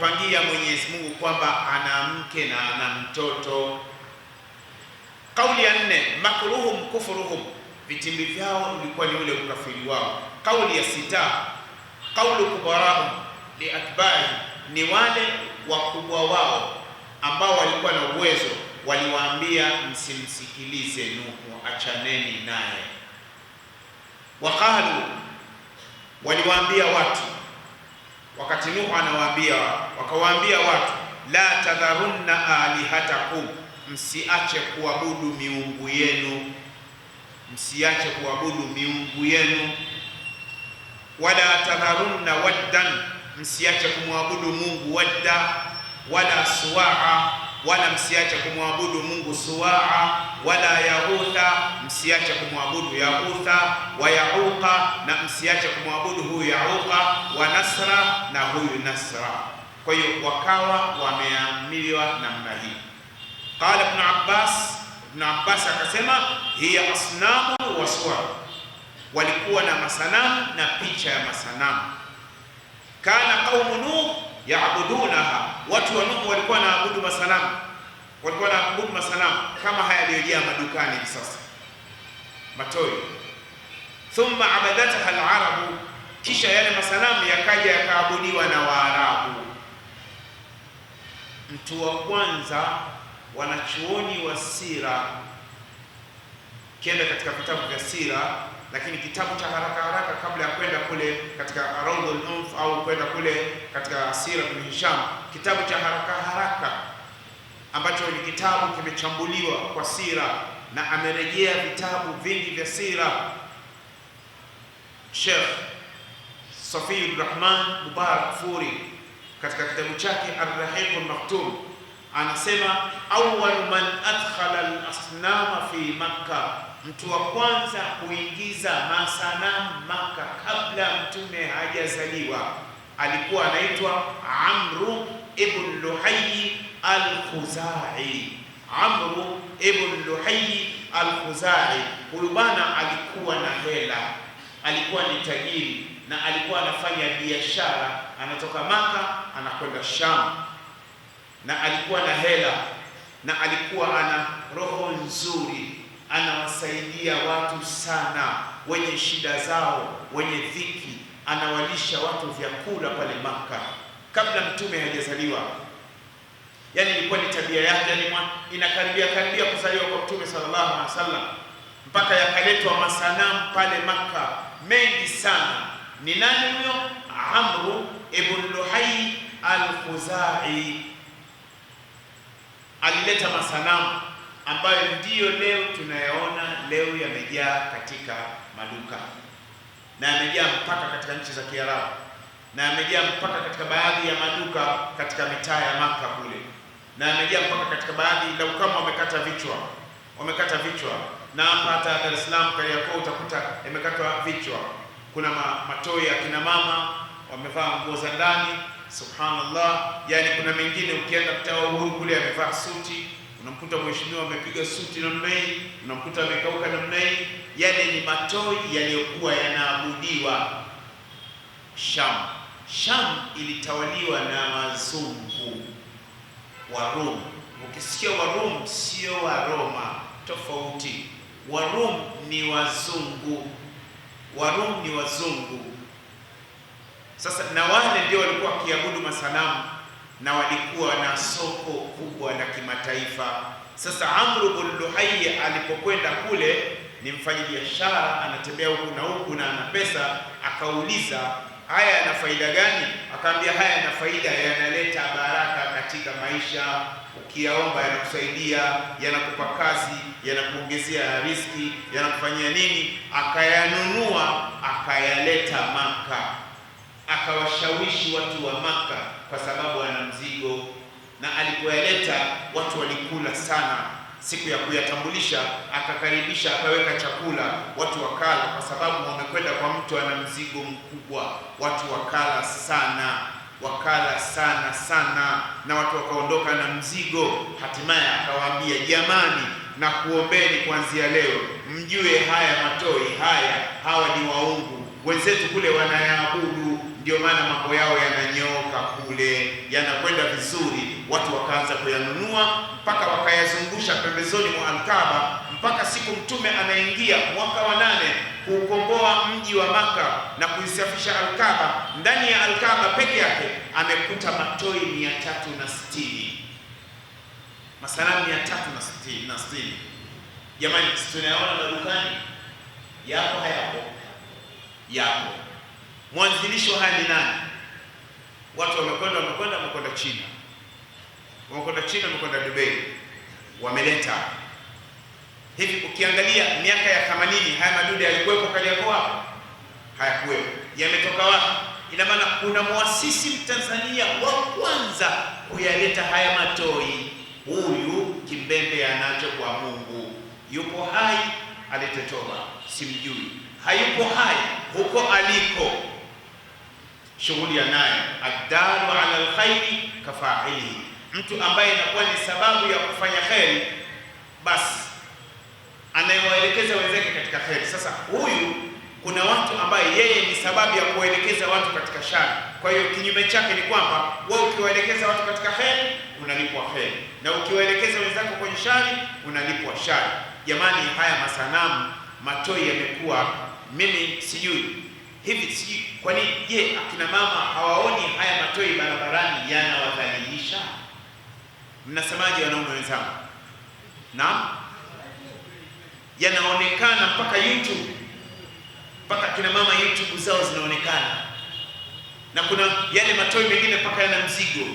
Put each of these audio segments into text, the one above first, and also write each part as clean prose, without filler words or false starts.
alipompangia Mwenyezi Mungu kwamba ana mke na ana mtoto. Kauli ya 4, makruhum kufruhum, vitimbi vyao ulikuwa ni ule ukafiri wao. Kauli ya 6, kaulu kubarahum li atba'i, ni wale wakubwa wao ambao walikuwa na uwezo, waliwaambia msimsikilize Nuhu, achaneni naye. Waqalu, waliwaambia watu wakati Nuhu anawaambia, wakawaambia watu, la tadharunna alihatakum, msiache kuabudu miungu yenu, msiache kuabudu miungu yenu. Wala tadharunna waddan, msiache kumwabudu Mungu Wadda, wala Suwaa, wala msiache kumwabudu Mungu Suwaa, wala Yaghutha, msiache kumwabudu Yaghutha, wa Yauqa, na msiache kumwabudu huyu Yauqa, wa Nasra, na huyu Nasra. Kwa hiyo wakawa wameamiliwa namna hii. Qala Ibn Abbas akasema, hiya asnamu wa suwar, walikuwa na masanamu na picha ya masanamu. Kana qaumu Nuh yaabudunaha, watu wa Nuh walikuwa wanaabudu masanamu, walikuwa wanaabudu masanamu kama haya yaliyojaa madukani hivi sasa, matoi. Thumma abadataha al-arabu, kisha yale masanamu yakaja yakaabudiwa na Waarabu. Mtu wa kwanza, wanachuoni wa sira, kienda katika vitabu vya sira, lakini kitabu cha haraka kabla ya kwenda kule katika Rawdul Unf au kwenda kule katika Sira bin Hisham, kitabu cha haraka ambacho ni kitabu kimechambuliwa kwa sira na amerejea vitabu vingi vya sira, Sheikh Safiyur Rahman Mubarak Furi katika kitabu chake Ar-Rahiq al-Maktum anasema, awwal man adkhala al-asnama fi Makkah, mtu wa kwanza kuingiza masanamu Maka kabla mtume hajazaliwa alikuwa anaitwa Amru ibn Luhayy al-Khuzai. Amru ibn Luhayy al-Khuzai, huyu bwana alikuwa na hela, alikuwa ni tajiri na alikuwa anafanya biashara, anatoka Maka anakwenda Sham, na alikuwa na hela na alikuwa ana roho nzuri, anawasaidia watu sana wenye shida zao, wenye dhiki, anawalisha watu vyakula pale Maka kabla mtume hajazaliwa. Yani ilikuwa ni tabia yake, yani inakaribia kuzaliwa kwa mtume sallallahu alaihi wasallam, mpaka yakaletwa masanamu pale Maka mengi sana. Ni nani huyo? Amru ibn Luhayy al-Khuzai alileta masanamu ambayo ndiyo leo tunayaona, leo yamejaa katika maduka na yamejaa mpaka katika nchi za Kiarabu na yamejaa mpaka katika baadhi ya maduka katika mitaa ya Maka kule, na yamejaa mpaka katika baadhi, lau kama wamekata vichwa, na hata Dar es Salaam Kariakoo utakuta yamekatwa vichwa. Kuna matoi ya kina mama wamevaa nguo za ndani, subhanallah. Yani kuna mengine ukienda mtaa wa Uhuru kule amevaa suti, unamkuta mheshimiwa amepiga suti namna hii, unamkuta amekauka namna hii. Yale ni matoi yaliyokuwa yanaabudiwa Sham ilitawaliwa na wazungu wa Rum. Ukisikia wa Rum sio wa Roma, tofauti. Wa Rum ni wazungu, wa Rum ni wazungu. Sasa na wale ndio walikuwa wakiabudu masanamu na walikuwa na soko kubwa la kimataifa. Sasa Amru ibn Luhayy alipokwenda kule, ni mfanyabiashara, anatembea huku na huku na ana pesa, akauliza haya yana faida gani? Akaambia haya yana faida, yanaleta baraka katika maisha, ukiyaomba yanakusaidia, yanakupa kazi, yanakuongezea riziki, yanakufanyia nini. Akayanunua akayaleta Maka, akawashawishi watu wa Maka kwa sababu ana mzigo, na alipoyaleta watu walikula sana. Siku ya kuyatambulisha akakaribisha, akaweka chakula, watu wakala, kwa sababu wamekwenda kwa mtu ana mzigo mkubwa. Watu wakala sana, na watu wakaondoka na mzigo. Hatimaye akawaambia, jamani, na kuombeni kuanzia leo mjue haya matoi hawa ni waungu, wenzetu kule wanayaabudu. ndio maana mambo yao yananyooka kule, yanakwenda vizuri. Watu wakaanza kuyanunua mpaka wakayazungusha pembezoni mwa Al-Kaaba, mpaka siku Mtume anaingia mwaka wa 8 kuukomboa mji wa Maka na kuisafisha Al-Kaaba. Ndani ya Al-Kaaba peke yake amekuta matoi 360, masanamu 360. Jamani, tunayaona madukani, yapo hayapo? Yapo. Mwanzilishi wa haya ni nani? Watu wamekwenda China, wamekwenda Dubai, wameleta hivi. Ukiangalia miaka ya 80 haya madude yalikuwepo Kariakoo hapo? Hayakuwepo. Yametoka wapi? Ina maana kuna muasisi Mtanzania wa kwanza kuyaleta haya matoi. Huyu kimbembe anacho kwa Mungu. Yupo hai, alete toba, simjui. Hayupo hai, huko aliko shughuli naye. Addalu ala alkhairi kafailihi, mtu ambaye inakuwa ni sababu ya kufanya kheri, basi anayewaelekeza wenzake katika kheri. Sasa huyu, kuna watu ambaye yeye ni sababu ya kuwaelekeza watu katika shari. Kwa hiyo kinyume chake ni kwamba wewe ukiwaelekeza watu katika kheri unalipwa kheri, na ukiwaelekeza wenzako kwenye shari unalipwa shari. Jamani, haya masanamu matoi yamekuwa, mimi sijui hivi, sijui kwa nini. Je, akina mama hawaoni haya matoi barabarani yanawadhalilisha? Mnasemaje wanaume wenzangu? Naam, yanaonekana mpaka YouTube, mpaka kina mama YouTube zao zinaonekana, na kuna yale matoi mengine mpaka yana mzigo,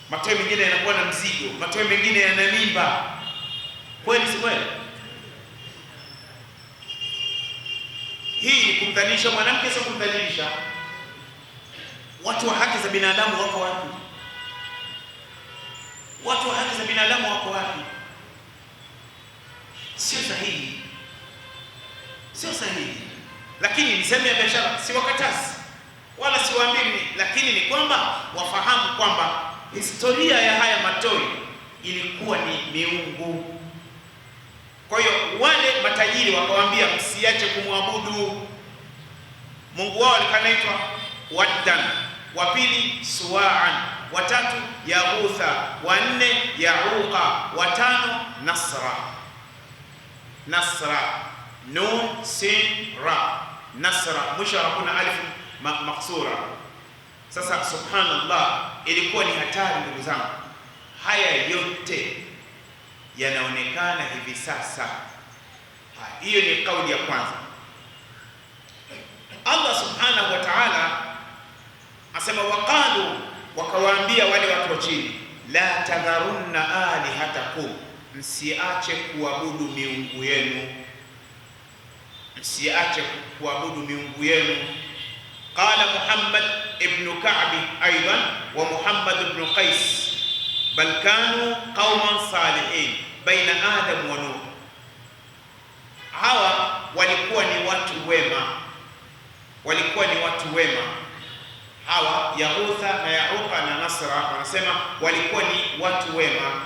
matoi mengine yanakuwa na mzigo, matoi mengine yana mimba. Kweli si kweli? Hii ni kumdhalilisha mwanamke, sio kumdhalilisha. Watu wa haki za binadamu wako wapi? Watu wa haki za binadamu wako wapi? Sio sahihi, sio sahihi. Lakini ni sehemu ya biashara, si wakatazi wala siwaambii, lakini ni kwamba wafahamu kwamba historia ya haya matoi ilikuwa ni miungu. Kwa hiyo wale matajiri wakawaambia msiache kumwabudu Mungu wao. Alikuwa Waddan, wa pili Suwa'an, wa tatu Yaghutha, wa 4 Ya'uqa, wa 5 Nasra. Nasra, nun sin ra, Nasra, mwisho hakuna alif maksura. Sasa subhanallah, ilikuwa ni hatari ndugu zangu. Haya yote yanaonekana hivi sasa. Hiyo ni kauli ya kwanza. Allah subhanahu wa ta'ala asema, waqalu, wakawaambia wale watu wa chini, la tadharunna alihatakum, msiache kuabudu miungu yenu, msiache kuabudu miungu yenu. Qala Muhammad ibn Ka'b aidan wa Muhammad ibn Qais, bal kanu qauman salihin baina Adam wa Nuh. Hawa walikuwa ni watu wema, walikuwa ni watu wema. Hawa Yaghutha na Ya'uqa na Nasra wanasema walikuwa ni watu wema.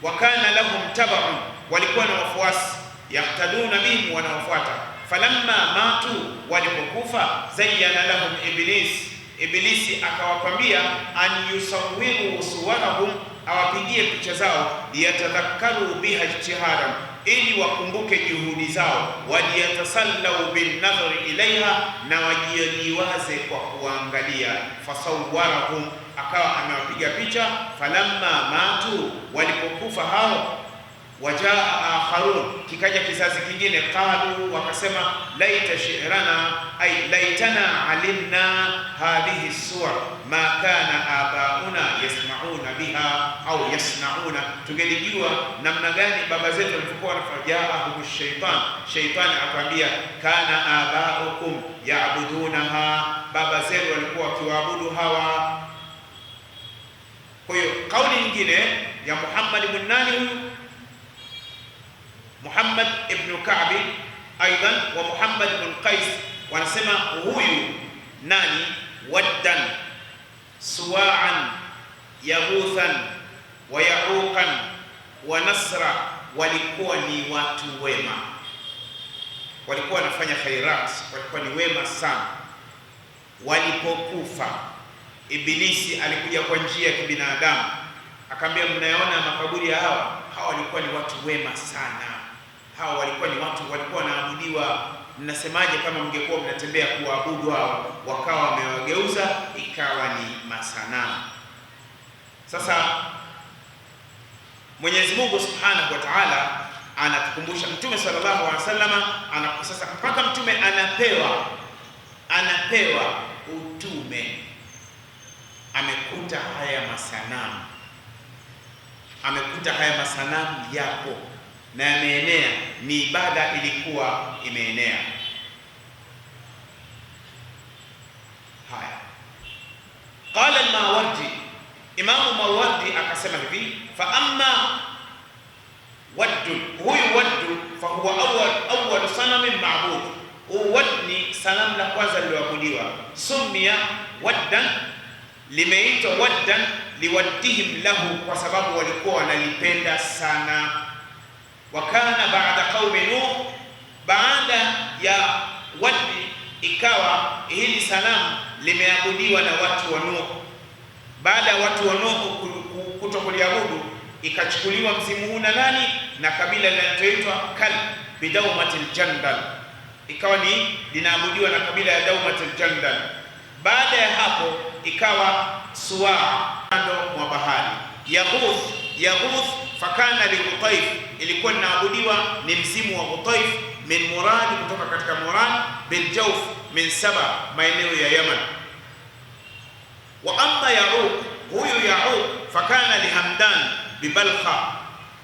Wakana lahum tabaun, walikuwa na wafuasi, yahtaduna bihim, wanaofuata. Falamma matu, walipokufa, zayyana lahum Iblisi akawapambia, an yusawiru suwarahum, awapigie picha zao, liyatadhakkaru biha ijtihadan, ili wakumbuke juhudi zao, waliyatasallau bin nadhari ilaiha, na wajiwaze kwa kuangalia. Fasawwarahum, akawa amewapiga picha. Falamma matu, walipokufa hao, wajaa akharun, kikaja kizazi kingine, qalu, wakasema, laita shi'rana ay laitana alimna hadhihi suwar ma kana abauna yasmauna biha au yasnauna, tungelijua namna gani baba zetu walikuwa wanafajaahu shaytan. Shaytani akwambia, kana abaukum yaabudunaha, baba zetu walikuwa wakiwaabudu hawa. Kwa hiyo kauli nyingine ya Muhammad ibn nani huyu, Muhammad ibn Ka'b aidan wa Muhammad ibn Qais, wanasema huyu nani, Waddan, Suwa'an, Yaghuthan wa Ya'uqan wa Nasra, walikuwa ni watu wema, walikuwa wanafanya khairat, walikuwa ni wema sana. walipokufa, Ibilisi alikuja kwa njia ya kibinadamu, akamwambia, mnaona makaburi ya hawa walikuwa ni watu wema sana, hawa walikuwa ni watu walikuwa wanaabudiwa, mnasemaje kama mngekuwa mnatembea kuabudu hao? Wakawa wamewageuza ikawa ni masanamu. Sasa Mwenyezi Mungu Subhanahu wa Ta'ala anatukumbusha, Mtume sallallahu alaihi wasallam sasa mpaka Mtume anapewa utume, amekuta haya masanamu yapo na yameenea, ni ibada ilikuwa imeenea. Haya, qala al-Mawardi, Imamu Mawardi akasema hivi, fa amma waddu, huyu waddu fa huwa awwal sanamin ma'bud, wad ni sanamu la kwanza lililoabudiwa. Sumia waddan, limeitwa waddan liwaddihim lahu, kwa sababu walikuwa wanalipenda sana. Wakana baada qaumi Nuh, baada ya waddi ikawa hili sanamu limeabudiwa na watu wa Nuh. Baada ya watu wa Nuh kutokuliabudu, ikachukuliwa mzimu huu na nani? Na kabila linaloitwa Kalb bidaumatil Jandal, ikawa ni linaabudiwa na kabila ya Daumatil Jandal. Baada ya hapo ikawa Suwa, kando mwa bahari. Yaghuth fakana li Utaif, ilikuwa linaabudiwa ni mzimu wa Utaif, min Murad, kutoka katika Murad, bil Jawf min Saba, maeneo ya Yaman. Wa amma Ya'uq, huyu Ya'uq fakana li Hamdan bibalkha,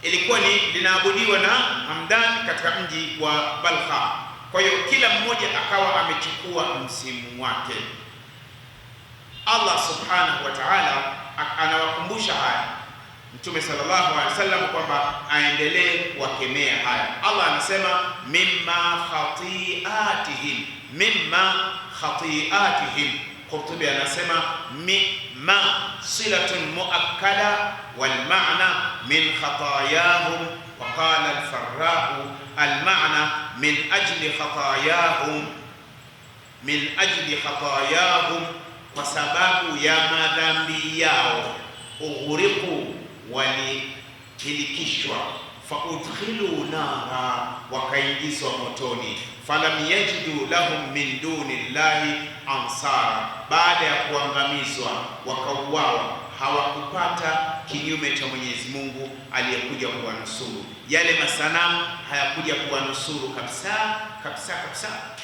ilikuwa ni linaabudiwa na Hamdan katika mji wa Balkha. Kwa hiyo kila mmoja akawa amechukua msimu wake. Allah Subhanahu wa Ta'ala anawakumbusha haya Mtume sallallahu alaihi wasallam kwamba aendelee kuwakemea haya. Allah anasema mimma khati'atihim. Qurtubi anasema mimma silatun muakkada wal ma'na min khatayahum, wa qala al-Farra'u al-ma'na min ajli khatayahum, kwa sababu ya madhambi yao. Ughriqu, walihilikishwa. Faudkhilu nara, wakaingizwa motoni. Falam yajidu lahum min duni llahi ansara, baada ya kuangamizwa wakauawa, hawakupata kinyume cha Mwenyezi Mungu aliyekuja kuwanusuru. Yale masanamu hayakuja kuwanusuru kabisa.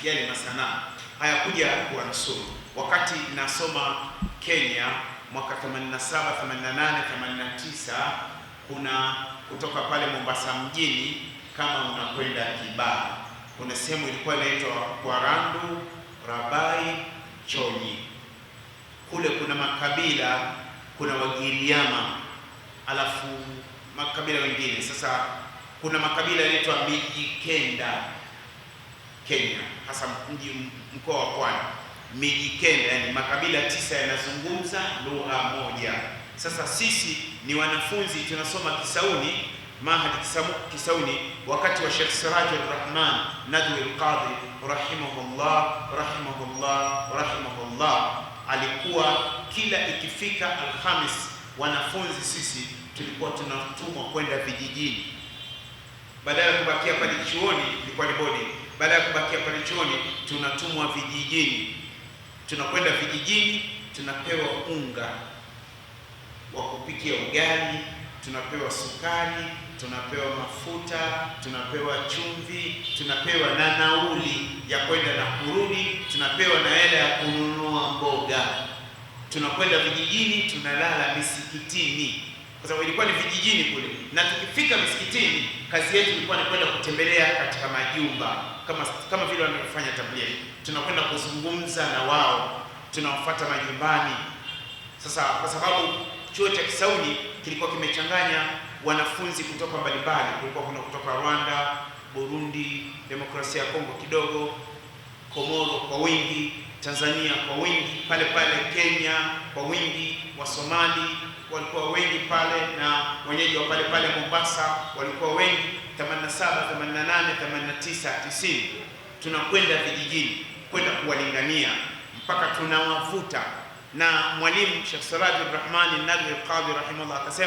Yale masanamu hayakuja kuwanusuru. Wakati nasoma Kenya mwaka 87, 88, 89, kuna kutoka pale Mombasa mjini kama unakwenda Kibaha, kuna sehemu ilikuwa inaitwa Kwarandu, Rabai, Chonyi. Kule kuna makabila, kuna Wagiriama, alafu makabila wengine. Sasa kuna makabila yanaitwa Mijikenda Kenya, hasa mkoa wa Pwani. Mijikenda, yani makabila 9 yanazungumza lugha moja. Sasa sisi ni wanafunzi tunasoma Kisauni, Mahadi Kisauni, wakati wa Sheikh Sirajur Rahman Nadwi al-Qadhi rahimahullah, alikuwa kila ikifika Alhamis wanafunzi sisi tulikuwa tunatumwa kwenda vijijini, badala ya kubakia pale chuoni, ilikuwa ni bodi, badala ya kubakia pale chuoni tunatumwa vijijini. Tunakwenda vijijini, tunapewa unga wa kupikia ugali, tunapewa sukari, tunapewa mafuta, tunapewa chumvi, tunapewa na nauli ya kwenda na kurudi, tunapewa na hela ya kununua mboga. Tunakwenda vijijini, tunalala misikitini, kwa sababu ilikuwa ni vijijini kule. Na tukifika misikitini, kazi yetu ilikuwa ni kwenda kutembelea katika majumba, kama vile wanavyofanya tablighi. Tunakwenda kuzungumza na wao, tunawafuata majumbani. Sasa kwa sababu chuo cha Kisauni kilikuwa kimechanganya wanafunzi kutoka mbalimbali, kulikuwa kuna kutoka Rwanda, Burundi, Demokrasia ya Kongo kidogo, Komoro kwa wingi, Tanzania kwa wingi, pale Kenya kwa wingi, wa Somali walikuwa wengi pale, na wenyeji wa pale Mombasa walikuwa wengi. 87, 88, 89, 90 tunakwenda vijijini kwenda kuwalingania mpaka tunawavuta. Na mwalimu Sheikh Siraj Rahman Nadwi al-Qadhi rahimahullah akasema